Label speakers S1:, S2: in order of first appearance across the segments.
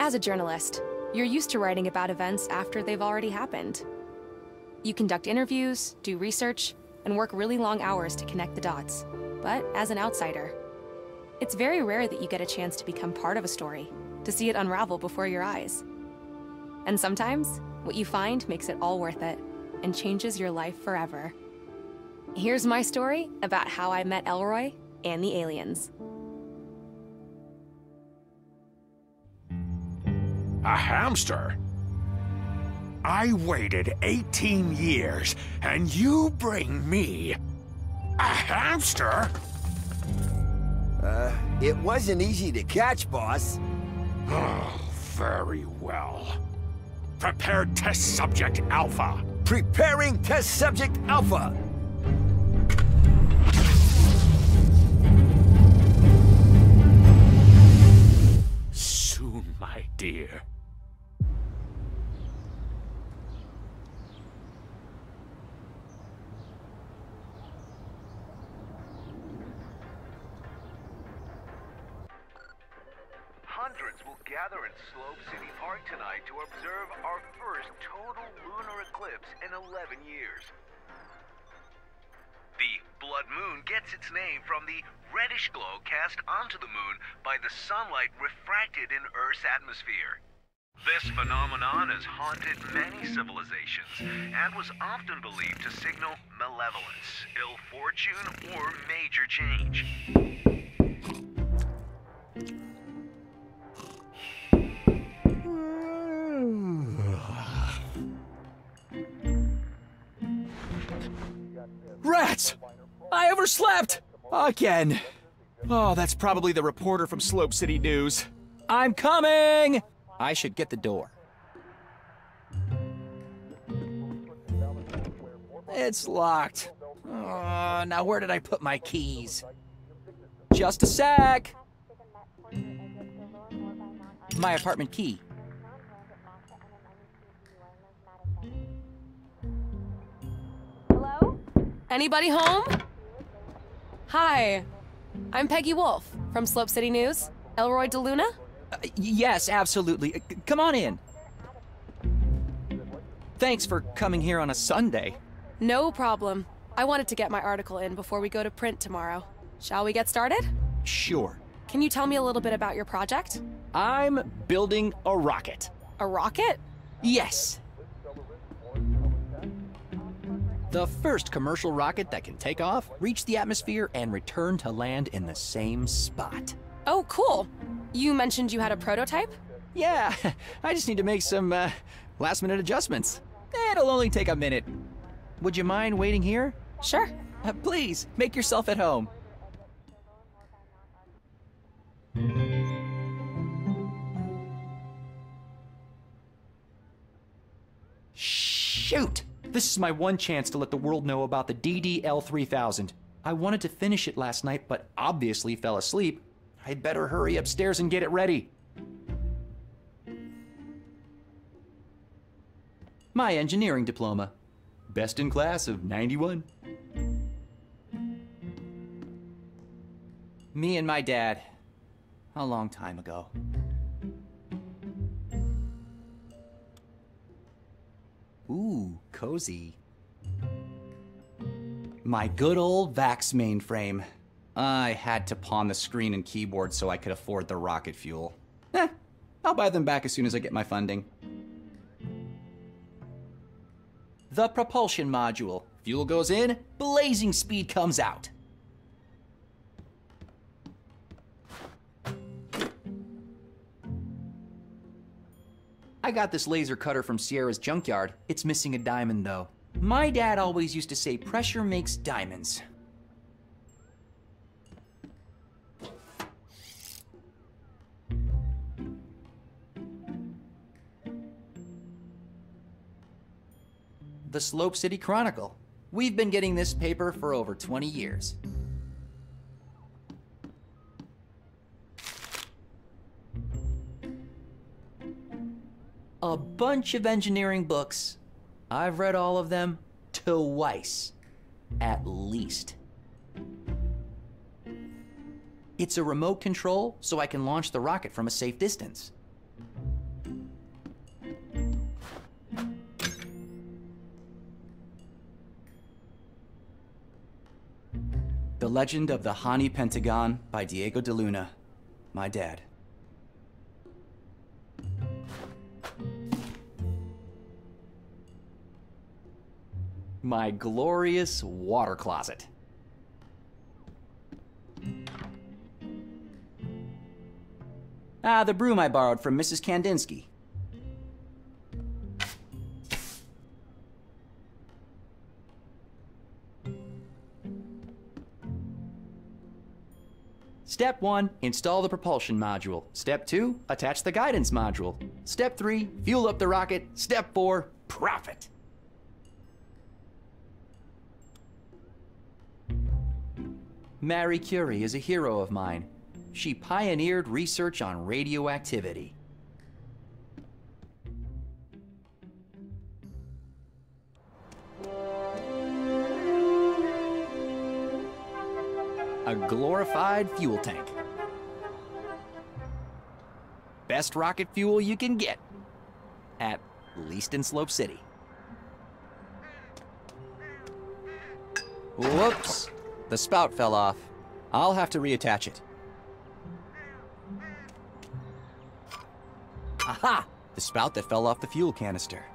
S1: As a journalist, you're used to writing about events after they've already happened. You conduct interviews, do research, and work really long hours to connect the dots. But as an outsider, it's very rare that you get a chance to become part of a story, to see it unravel before your eyes. And sometimes, what you find makes it all worth it and changes your life forever. Here's my story about how I met Elroy and the aliens.
S2: A hamster? I waited 18 years, and you bring me a hamster?
S3: It wasn't easy to catch, boss.
S2: Oh, very well. Prepare test subject Alpha.
S3: Preparing test subject Alpha.
S2: Soon, my dear.
S4: Hundreds will gather in Slope City Park tonight to observe our first total lunar eclipse in 11 years. The blood moon gets its name from the reddish glow cast onto the moon by the sunlight refracted in Earth's atmosphere. This phenomenon has haunted many civilizations and was often believed to signal malevolence, ill fortune, or major change.
S5: Rats! I overslept! Again. Oh, that's probably the reporter from Slope City News. I'm coming! I should get the door. It's locked. Oh, now where did I put my keys? Just a sec! My apartment key.
S1: Anybody home? Hi, I'm Peggy Wolf from Slope City News. Elroy DeLuna?
S5: Yes, absolutely. Come on in. Thanks for coming here on a Sunday.
S1: No problem. I wanted to get my article in before we go to print tomorrow. Shall we get started?
S5: Sure.
S1: Can you tell me a little bit about your project?
S5: I'm building a rocket.
S1: A rocket?
S5: Yes. The first commercial rocket that can take off, reach the atmosphere, and return to land in the same spot.
S1: Oh, cool. You mentioned you had a prototype?
S5: Yeah, I just need to make some last-minute adjustments. It'll only take a minute. Would you mind waiting here?
S1: Sure.
S5: Please, make yourself at home. Shoot! This is my one chance to let the world know about the DDL-3000. I wanted to finish it last night, but obviously fell asleep. I'd better hurry upstairs and get it ready. My engineering diploma. Best in class of '91. Me and my dad. A long time ago. Ooh, cozy. My good old VAX mainframe. I had to pawn the screen and keyboard so I could afford the rocket fuel. I'll buy them back as soon as I get my funding. The propulsion module. Fuel goes in, blazing speed comes out. I got this laser cutter from Sierra's junkyard. It's missing a diamond, though. My dad always used to say pressure makes diamonds. The Slope City Chronicle. We've been getting this paper for over 20 years. A bunch of engineering books. I've read all of them twice, at least. It's a remote control, so I can launch the rocket from a safe distance. The Legend of the Hani Pentagon by Diego de Luna, my dad. My glorious water closet. Ah, the broom I borrowed from Mrs. Kandinsky. Step 1, install the propulsion module. Step 2, attach the guidance module. Step 3, fuel up the rocket. Step 4, profit. Marie Curie is a hero of mine. She pioneered research on radioactivity. A glorified fuel tank. Best rocket fuel you can get, at least in Slope City. Whoops, the spout fell off. I'll have to reattach it. Aha! The spout that fell off the fuel canister.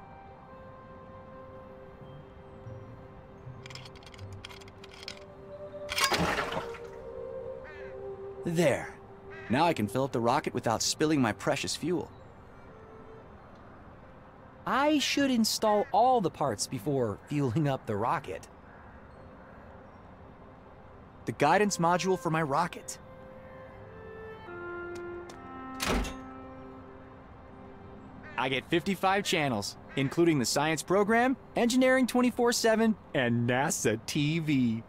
S5: There. Now I can fill up the rocket without spilling my precious fuel. I should install all the parts before fueling up the rocket. The guidance module for my rocket. I get 55 channels, including the science program, engineering 24/7, and NASA TV.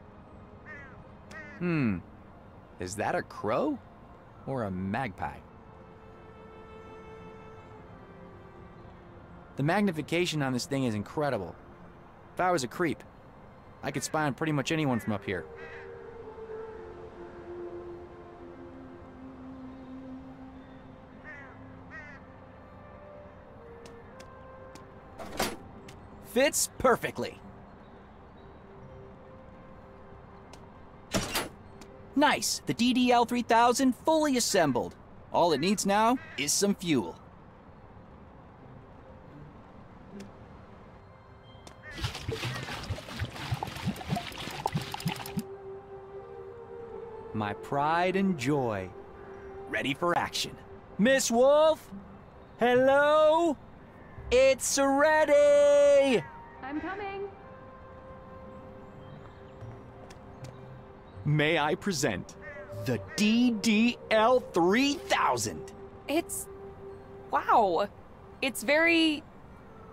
S5: Is that a crow or a magpie? The magnification on this thing is incredible. If I was a creep, I could spy on pretty much anyone from up here. Fits perfectly. Nice, the DDL-3000 fully assembled. All it needs now is some fuel. My pride and joy, ready for action. Miss Wolf? Hello? It's ready!
S1: I'm coming.
S5: May I present the DDL-3000?
S1: Wow. It's very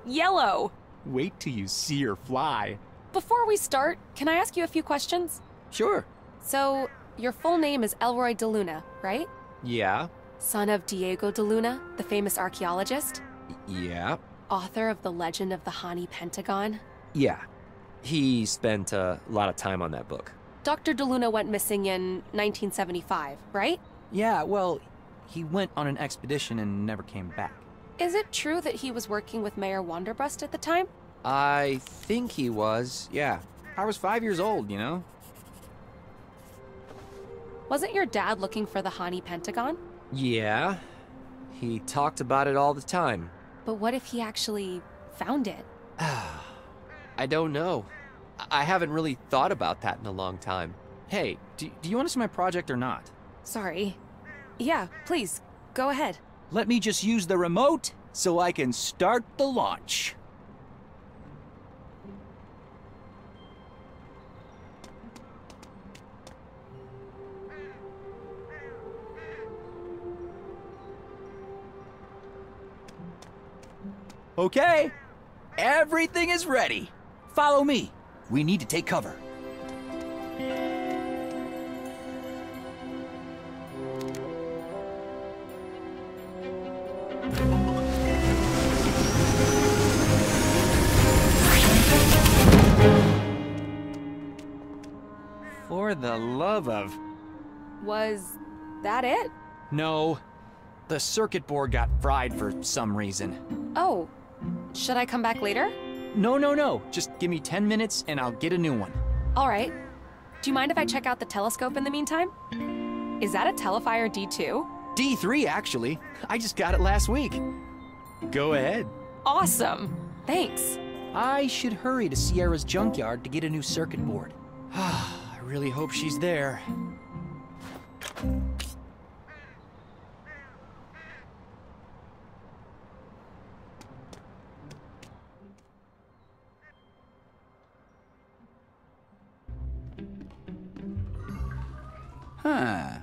S1: yellow.
S5: Wait till you see her fly.
S1: Before we start, can I ask you a few questions?
S5: Sure.
S1: So, your full name is Elroy de Luna, right?
S5: Yeah.
S1: Son of Diego de Luna, the famous archaeologist?
S5: Yeah.
S1: Author of The Legend of the Hani Pentagon?
S6: Yeah. He spent a lot of time on that book.
S1: Dr. de Luna went missing in 1975, right?
S5: Yeah, well, he went on an expedition and never came back.
S1: Is it true that he was working with Mayor Wanderbrust at the time?
S6: I think he was, yeah.
S5: I was 5 years old, you know?
S1: Wasn't your dad looking for the Hani Pentagon?
S6: Yeah. He talked about it all the time.
S1: But what if he actually found it?
S6: I don't know. I haven't really thought about that in a long time.
S5: Hey, do you want to see my project or not?
S1: Sorry. Yeah, please, go ahead.
S5: Let me just use the remote so I can start the launch. Okay, everything is ready. Follow me. We need to take cover. For the love of...
S1: Was that it?
S5: No. The circuit board got fried for some reason.
S1: Oh, should I come back later?
S5: No. Just give me 10 minutes and I'll get a new one.
S1: All right. Do you mind if I check out the telescope in the meantime? Is that a Telefire D2?
S5: D3, actually. I just got it last week. Go ahead.
S1: Awesome! Thanks.
S5: I should hurry to Sierra's junkyard to get a new circuit board. I really hope she's there. Huh.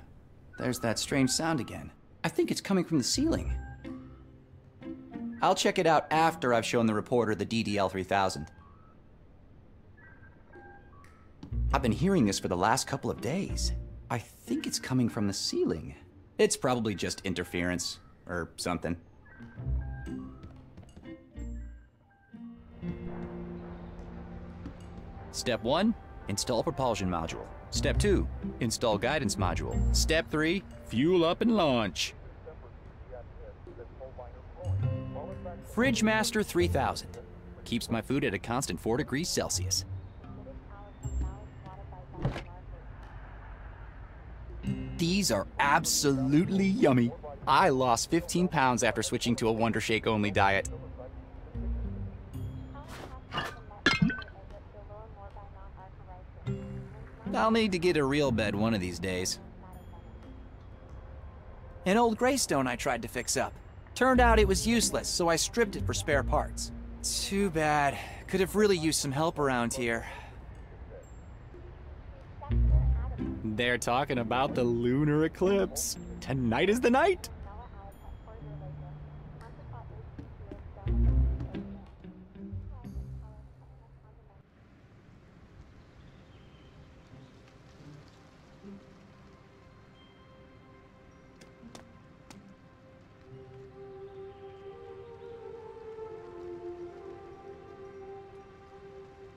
S5: There's that strange sound again. I think it's coming from the ceiling. I'll check it out after I've shown the reporter the DDL-3000. I've been hearing this for the last couple of days. I think it's coming from the ceiling. It's probably just interference, or something. Step 1, install propulsion module. Step 2, install guidance module. Step 3, fuel up and launch. Fridge Master 3000. Keeps my food at a constant 4 degrees Celsius. These are absolutely yummy. I lost 15 pounds after switching to a Wonder Shake only diet. I'll need to get a real bed one of these days. An old Greystone I tried to fix up. Turned out it was useless, so I stripped it for spare parts. Too bad. Could have really used some help around here. They're talking about the lunar eclipse. Tonight is the night.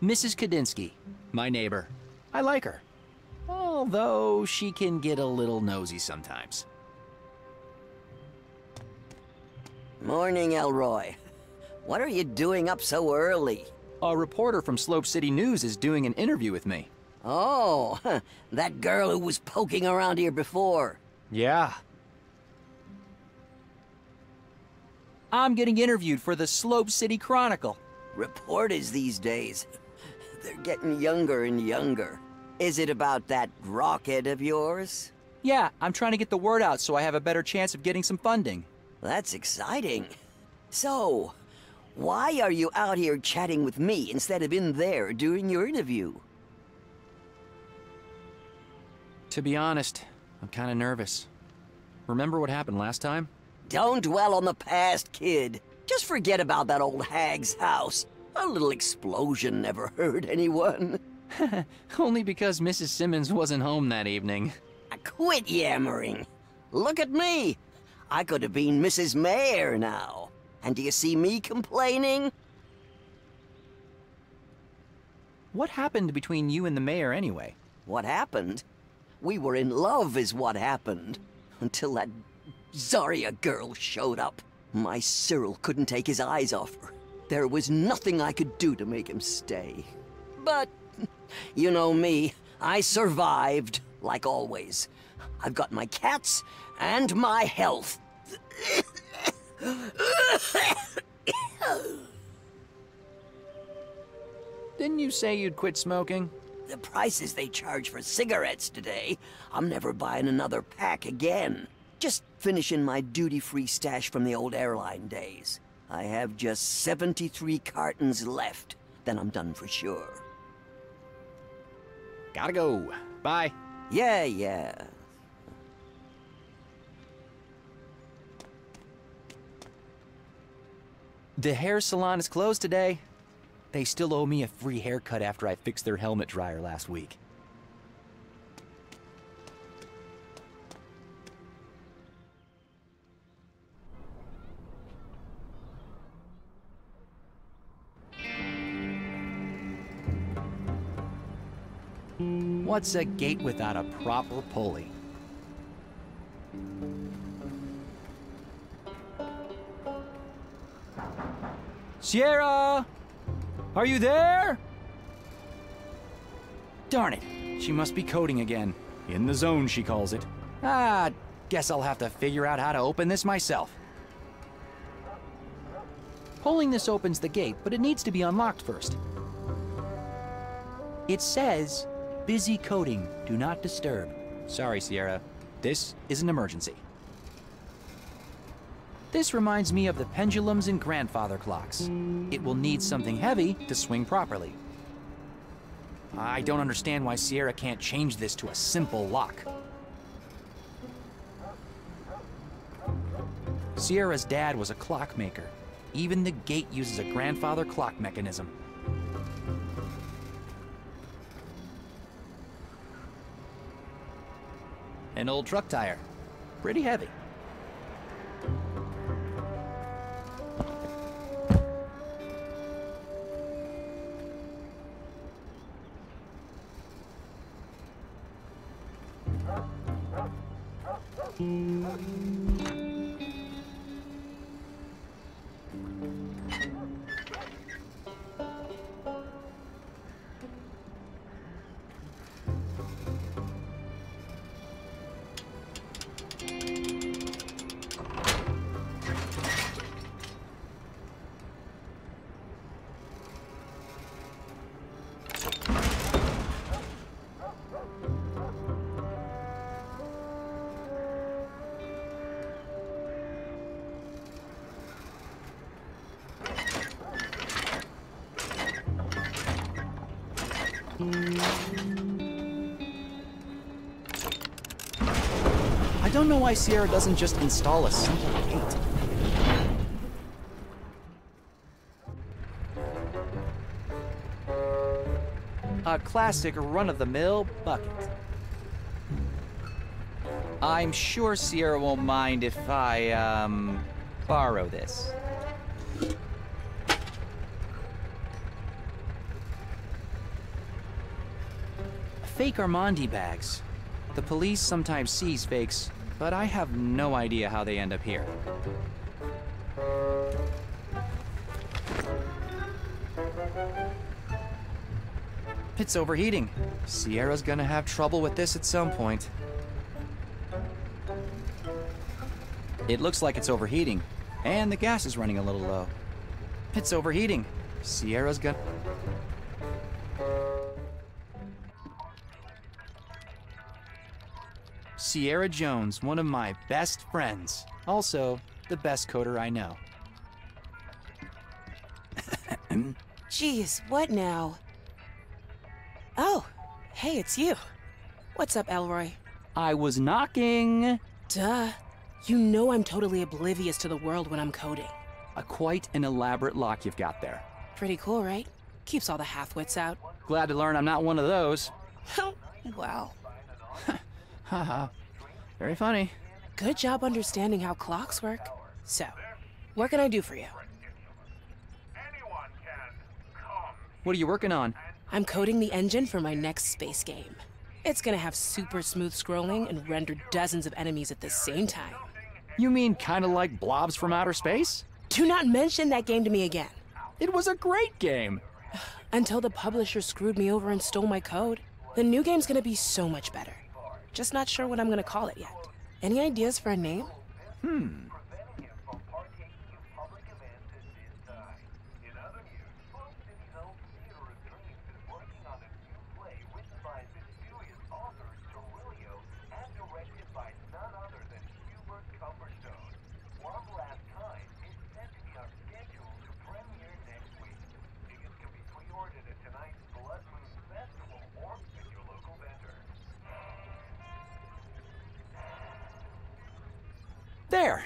S5: Mrs. Kadinsky, my neighbor. I like her. Although she can get a little nosy sometimes.
S7: Morning, Elroy. What are you doing up so early?
S5: A reporter from Slope City News is doing an interview with me.
S7: Oh, that girl who was poking around here before.
S5: Yeah. I'm getting interviewed for the Slope City Chronicle.
S7: Reporters these days, they're getting younger and younger. Is it about that rocket of yours?
S5: Yeah, I'm trying to get the word out so I have a better chance of getting some funding.
S7: That's exciting. So, why are you out here chatting with me instead of in there doing your interview?
S5: To be honest, I'm kind of nervous. Remember what happened last time?
S7: Don't dwell on the past, kid. Just forget about that old hag's house. A little explosion never hurt anyone.
S5: Only because Mrs. Simmons wasn't home that evening.
S7: Quit yammering. Look at me. I could have been Mrs. Mayor now. And do you see me complaining?
S5: What happened between you and the mayor anyway?
S7: What happened? We were in love is what happened. Until that Zarya girl showed up. My Cyril couldn't take his eyes off her. There was nothing I could do to make him stay. But, you know me, I survived, like always. I've got my cats and my health.
S5: Didn't you say you'd quit smoking?
S7: The prices they charge for cigarettes today, I'm never buying another pack again. Just finishing my duty-free stash from the old airline days. I have just 73 cartons left, then I'm done for sure.
S5: Gotta go. Bye.
S7: Yeah.
S5: The hair salon is closed today. They still owe me a free haircut after I fixed their helmet dryer last week. What's a gate without a proper pulley? Sierra! Are you there? Darn it, She must be coding again. In the zone, she calls it. Ah, guess I'll have to figure out how to open this myself. Pulling this opens the gate, but it needs to be unlocked first. It says, busy coding, do not disturb. Sorry, Sierra. This is an emergency. This reminds me of the pendulums in grandfather clocks. It will need something heavy to swing properly. I don't understand why Sierra can't change this to a simple lock. Sierra's dad was a clockmaker. Even the gate uses a grandfather clock mechanism. An old truck tire. Pretty heavy. I don't know why Sierra doesn't just install a simple gate. A classic run-of-the-mill bucket. I'm sure Sierra won't mind if I, borrow this. Fake Armandi bags. The police sometimes sees fakes, but I have no idea how they end up here. It's overheating. Sierra's gonna have trouble with this at some point. It looks like it's overheating, and the gas is running a little low. It's overheating. Sierra's gonna... Sierra Jones, one of my best friends. Also, the best coder I know.
S8: Jeez, what now? Oh, hey, it's you. What's up, Elroy?
S5: I was knocking.
S8: Duh. You know I'm totally oblivious to the world when I'm coding.
S5: Quite an elaborate lock you've got there.
S8: Pretty cool, right? Keeps all the half-wits out.
S5: Glad to learn I'm not one of those.
S8: Wow.
S5: Haha. Very funny.
S8: Good job understanding how clocks work. So, what can I do for you?
S5: What are you working on?
S8: I'm coding the engine for my next space game. It's gonna have super smooth scrolling and render dozens of enemies at the same time.
S5: You mean kind of like Blobs from Outer Space?
S8: Do not mention that game to me again.
S5: It was a great game.
S8: Until the publisher screwed me over and stole my code. The new game's gonna be so much better. Just not sure what I'm gonna call it yet. Any ideas for a name?
S5: There.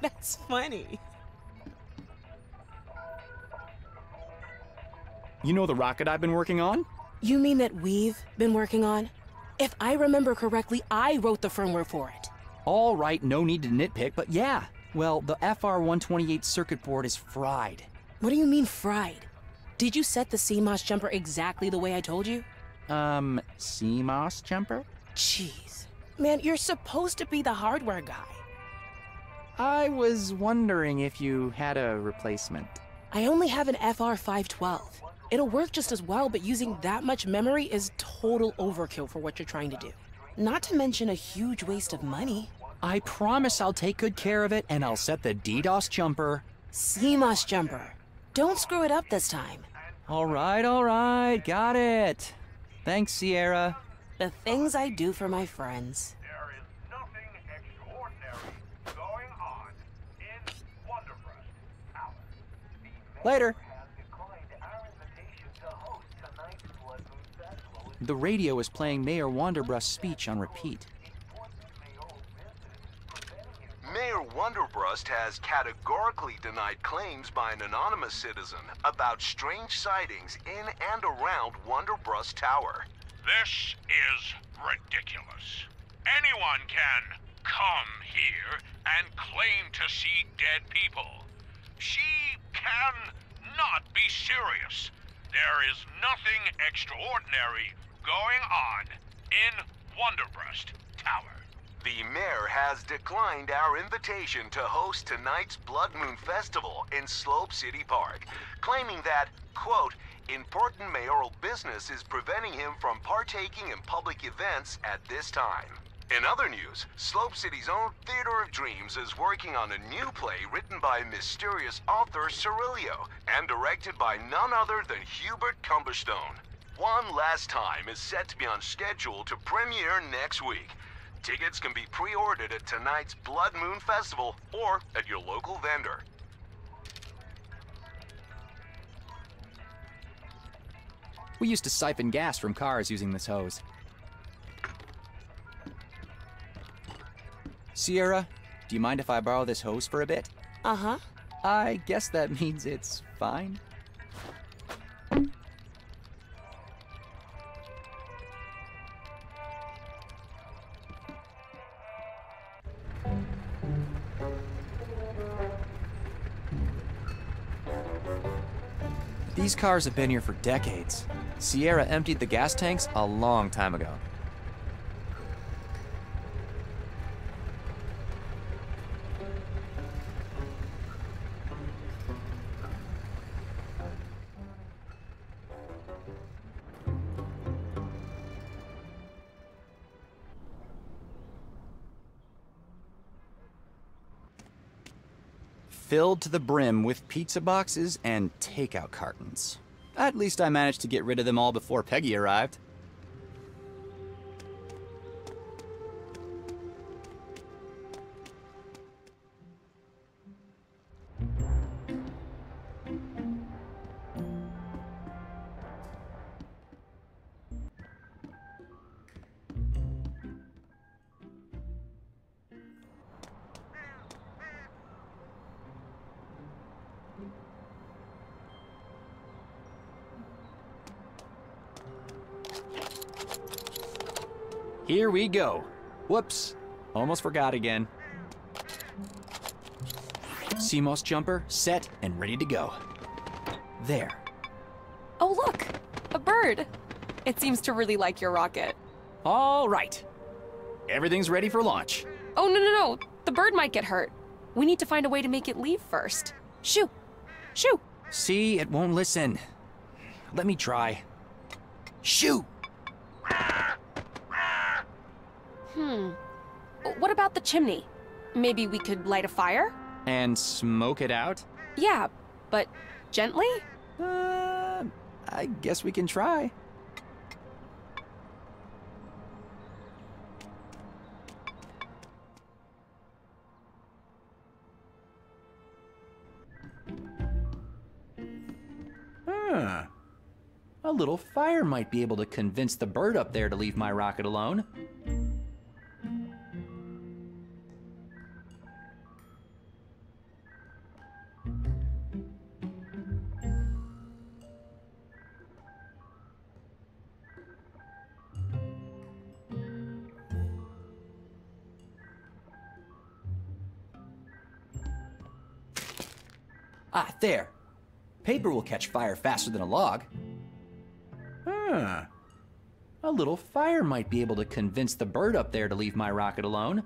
S8: That's funny.
S5: You know the rocket I've been working on?
S8: You mean that we've been working on? If I remember correctly, I wrote the firmware for it.
S5: All right, no need to nitpick, but yeah. Well, the FR128 circuit board is fried.
S8: What do you mean fried? Did you set the CMOS jumper exactly the way I told you?
S5: CMOS jumper?
S8: Jeez. Man, you're supposed to be the hardware guy.
S5: I was wondering if you had a replacement.
S8: I only have an FR512. It'll work just as well, but using that much memory is total overkill for what you're trying to do. Not to mention a huge waste of money.
S5: I promise I'll take good care of it, and I'll set the DDoS jumper.
S8: CMOS jumper. Don't screw it up this time.
S5: All right, got it. Thanks, Sierra.
S8: The things I do for my friends.
S4: There is nothing extraordinary going on in Wonderbrust Tower.
S5: Later.
S4: Has declined our invitation to host tonight's Blood Moon Festival.
S5: The radio is playing Mayor Wanderbrust's speech on repeat.
S9: Mayor Wonderbrust has categorically denied claims by an anonymous citizen about strange sightings in and around Wonderbrust Tower.
S2: This is ridiculous. Anyone can come here and claim to see dead people. She can not be serious. There is nothing extraordinary going on in Wonderbrust Tower.
S9: The mayor has declined our invitation to host tonight's Blood Moon Festival in Slope City Park, claiming that, quote, important mayoral business is preventing him from partaking in public events at this time. In other news, Slope City's own Theater of Dreams is working on a new play written by mysterious author Cirilio and directed by none other than Hubert Cumberstone. One Last Time is set to be on schedule to premiere next week. Tickets can be pre-ordered at tonight's Blood Moon Festival or at your local vendor.
S5: We used to siphon gas from cars using this hose. Sierra, do you mind if I borrow this hose for a bit?
S8: Uh-huh.
S5: I guess that means it's fine. These cars have been here for decades. Sierra emptied the gas tanks a long time ago. Filled to the brim with pizza boxes and takeout cartons. At least I managed to get rid of them all before Peggy arrived. Here we go. Whoops, almost forgot again. CMOS jumper set and ready to go. There.
S1: Oh, look! A bird! It seems to really like your rocket.
S5: All right. Everything's ready for launch.
S1: Oh, no. The bird might get hurt. We need to find a way to make it leave first. Shoo! Shoo!
S5: See, it won't listen. Let me try. Shoo!
S1: What about the chimney? Maybe we could light a fire?
S5: And smoke it out?
S1: Yeah, but gently?
S5: I guess we can try. A little fire might be able to convince the bird up there to leave my rocket alone. Ah, there. Paper will catch fire faster than a log. A little fire might be able to convince the bird up there to leave my rocket alone.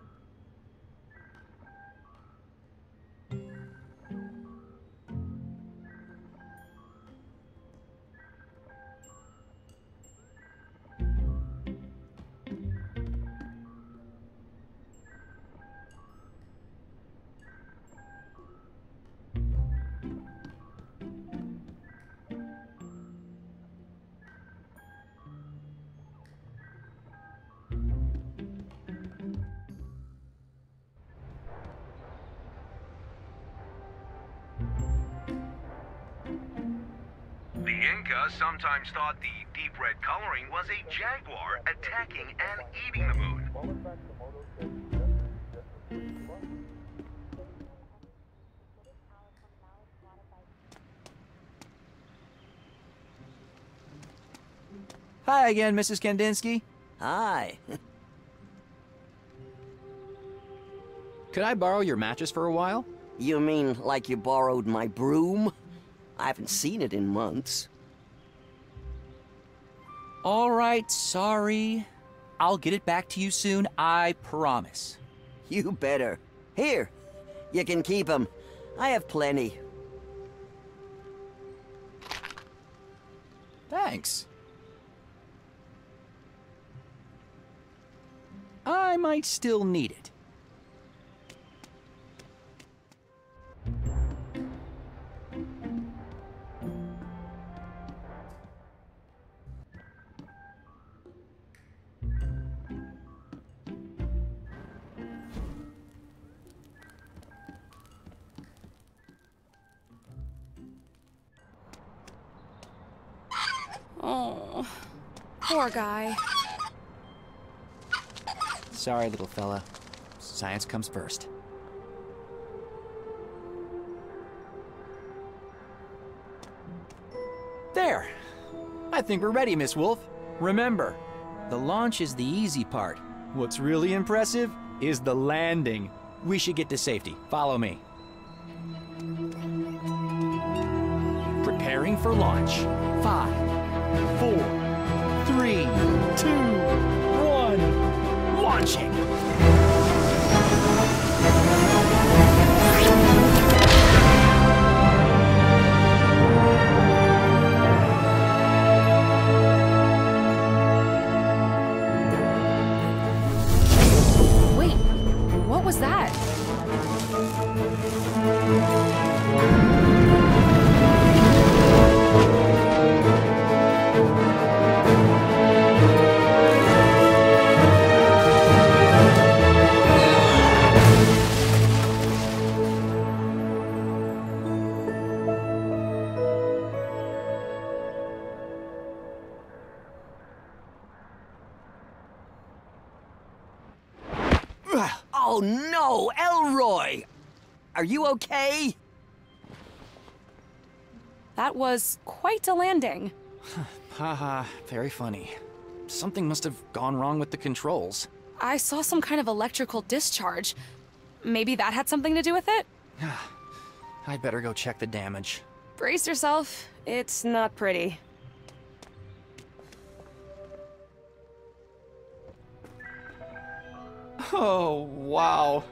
S4: America sometimes thought the deep red coloring was a jaguar attacking and eating the moon.
S5: Hi again, Mrs. Kandinsky.
S7: Hi.
S5: Could I borrow your mattress for a while?
S7: You mean like you borrowed my broom? I haven't seen it in months.
S5: All right, sorry. I'll get it back to you soon, I promise.
S7: You better. Here, you can keep 'em. I have plenty.
S5: Thanks. I might still need it.
S1: Oh, poor guy.
S5: Sorry, little fella. Science comes first. There! I think we're ready, Miss Wolf. Remember, the launch is the easy part. What's really impressive is the landing. We should get to safety. Follow me. Preparing for launch. 5, 4, 3, 2, 1. Launching!
S1: Wait, what was that?
S7: Oh no, Elroy! Are you okay?
S1: That was quite a landing.
S5: Haha, very funny. Something must have gone wrong with the controls.
S1: I saw some kind of electrical discharge. Maybe that had something to do with it?
S5: I'd better go check the damage.
S1: Brace yourself. It's not pretty.
S5: Oh, wow.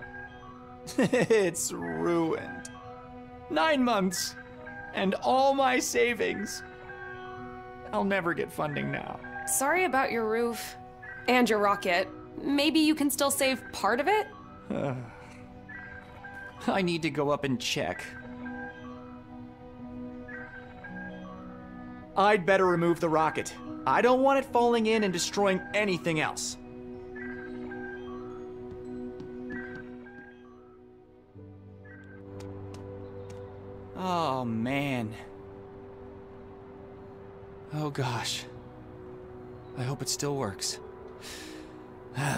S5: It's ruined. 9 months, and all my savings. I'll never get funding now.
S1: Sorry about your roof. And your rocket. Maybe you can still save part of it?
S5: I need to go up and check. I'd better remove the rocket. I don't want it falling in and destroying anything else. Oh, man. Oh, gosh. I hope it still works.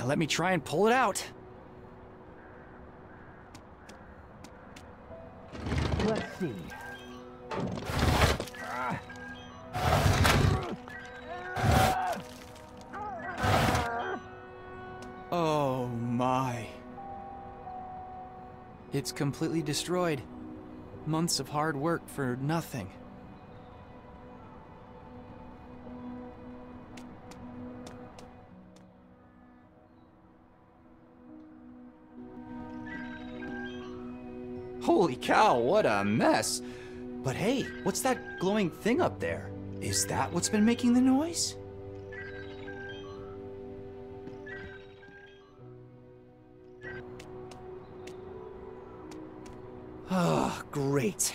S5: Let me try and pull it out. Let's see. Oh, my. It's completely destroyed. Months of hard work for nothing. Holy cow, what a mess. But hey, what's that glowing thing up there? Is that what's been making the noise? Oh, great.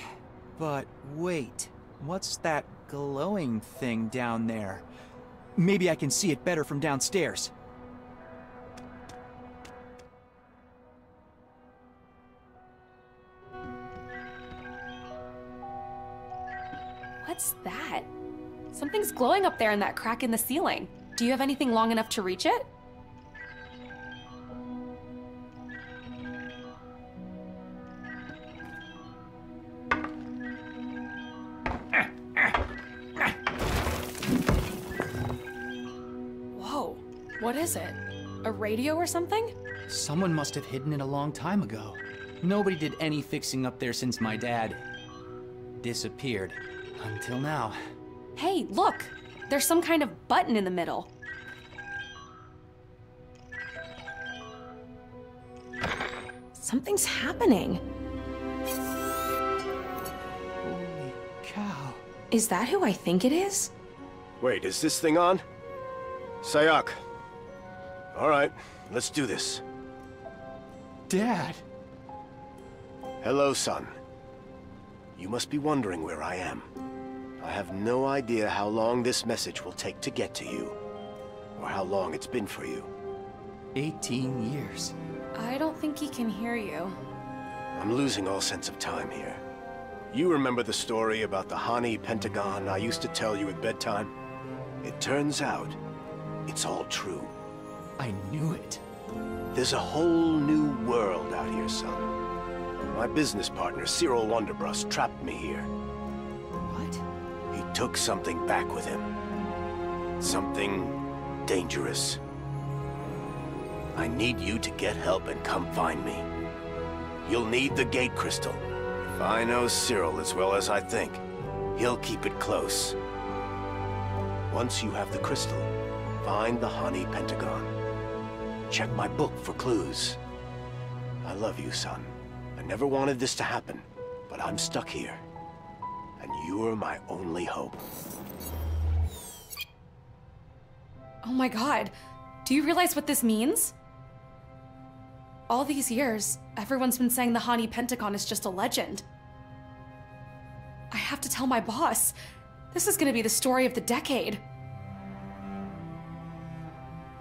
S5: But wait, what's that glowing thing down there? Maybe I can see it better from downstairs.
S1: What's that? Something's glowing up there in that crack in the ceiling. Do you have anything long enough to reach it? Whoa, what is it? A radio or something?
S5: Someone must have hidden it a long time ago. Nobody did any fixing up there since my dad disappeared. Until now.
S1: Hey, look! There's some kind of button in the middle. Something's happening.
S5: Holy cow.
S1: Is that who I think it is?
S10: Wait, is this thing on? Sayak. All right, let's do this.
S5: Dad!
S10: Hello, son. You must be wondering where I am. I have no idea how long this message will take to get to you, or how long it's been for you.
S5: 18 years.
S1: I don't think he can hear you.
S10: I'm losing all sense of time here. You remember the story about the Hani Pentagon I used to tell you at bedtime? It turns out, it's all true.
S5: I knew it.
S10: There's a whole new world out here, son. My business partner, Cyril Wonderbrust, trapped me here.
S5: What?
S10: He took something back with him. Something dangerous. I need you to get help and come find me. You'll need the gate crystal. If I know Cyril as well as I think, he'll keep it close. Once you have the crystal, find the Hani Pentagon. Check my book for clues. I love you, son. I never wanted this to happen, but I'm stuck here. And you're my only hope.
S1: Oh my god, do you realize what this means? All these years, everyone's been saying the Hani Pentagon is just a legend. I have to tell my boss. This is gonna be the story of the decade.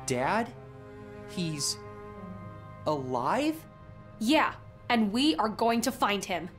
S5: Dad? He's alive?
S1: Yeah, and we are going to find him.